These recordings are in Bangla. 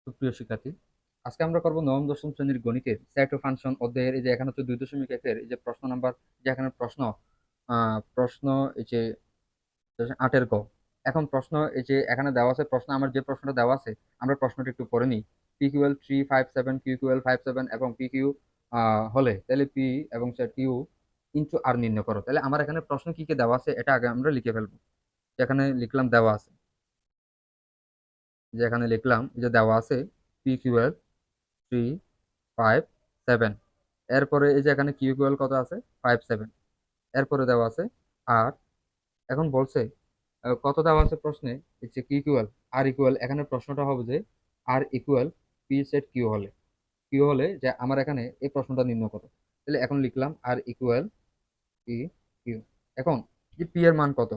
সুপ্রিয় শিক্ষার্থী, আজকে আমরা করব নবম দশম শ্রেণীর গণিতের সেট ও ফাংশন অধ্যায়ের এই যে এখানে হচ্ছে 2.1 এই যে প্রশ্ন নাম্বার, যে এখানে প্রশ্ন এই যে 8-এর গ। এখন প্রশ্ন এই যে এখানে দেওয়া আছে, প্রশ্ন আমার যে প্রশ্নটা দেওয়া আছে আমরা প্রশ্নটা একটু পড়ে নিই। PQL 357, QQL 57 এবং PQ হলে তাহলে P এবং কিউ ইন্টু আর নির্ণয় করো। তাহলে আমার এখানে প্রশ্ন কি কি দেওয়া আছে এটা আগে আমরা লিখে ফেলবো। এখানে লিখলাম দেওয়া আছে, যে এখানে লিখলাম যে দেওয়া আছে PQL 357, এরপরে এই যে এখানে কিউ ইকুয়াল কত আছে 57, এরপরে দেওয়া আছে আর। এখন বলছে কত দেওয়া আছে প্রশ্নে, এই যে কিউ ইকুয়াল আর ইকুয়াল, এখানে প্রশ্নটা হবে যে আর ইকুয়াল পি সেট কিউ হলে, কিউ হলে যে আমার এখানে এই প্রশ্নটা নির্ণয় করো। তাহলে এখন লিখলাম আর ইকুয়াল পি কিউ। এখন যে পি এর মান কত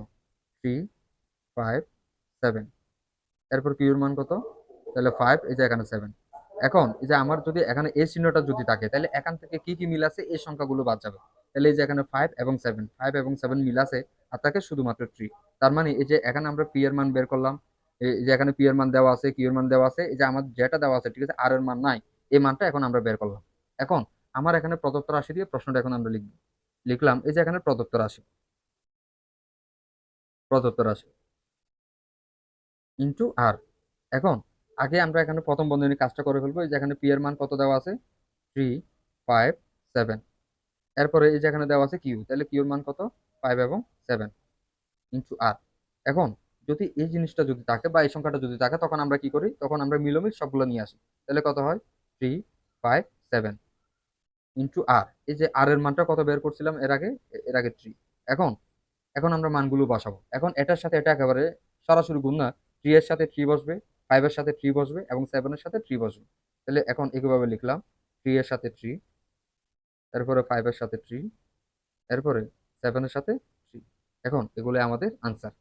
357, এরপর কিউ এর মান কত, তাহলে 5, এই যে এখানে 7। এখন এই যে আমার যদি এখানে এই চিহ্নটা যদি থাকে তাহলে এখান থেকে কি কি মিল আছে এই সংখ্যাগুলো বাদ যাবে। তাহলে এই যে এখানে 5 এবং 7 মিল আছে, আর থাকে শুধুমাত্র 3। তার মানে এই যে এখানে আমরা পি এর মান বের করলাম, এই যে এখানে পি এর মান দেওয়া আছে, কিউ এর মান দেওয়া আছে, এই যে আমার যেটা দেওয়া আছে ঠিক আছে, আর এর মান নাই, এই মানটা এখন আমরা বের করলাম। এখন আমার এখানে প্রদত্ত রাশি দিয়ে প্রশ্নটা এখন আমরা লিখলাম এই যে এখানে প্রদত্ত রাশি ইন্টু আর। এখন আগে আমরা এখানে প্রথম বন্ধনীর কাজটা করে ফেলবো। এই যে এখানে পি এর মান কত দেওয়া আছে 357, এরপরে এই যে এখানে দেওয়া আছে কিউ, তাহলে কিউ এর মান কত 5 এবং 7 ইন্টু আর। এখন যদি এই জিনিসটা যদি থাকে বা এই সংখ্যাটা যদি থাকে তখন আমরা কি করি, তখন আমরা মিলমিল সবগুলো নিয়ে আসি। তাহলে কত হয় 357 ইন্টু আর। এই যে আর এর মানটা কত বের করছিলাম এর আগে 3। এখন এখন আমরা মানগুলো বসাবো। এখন এটার সাথে এটা একেবারে সরাসরি গুণ না, 3 এর সাথে 3 বসবে, 5 এর সাথে 3 বসবে এবং 7 এর সাথে 3 বসবে। তাহলে এখন একইভাবে লিখলাম 3 এর সাথে 3, এরপরে 5 এর সাথে 3, এরপরে 7 এর সাথে 3। এখন এগুলো আমাদের আনসার।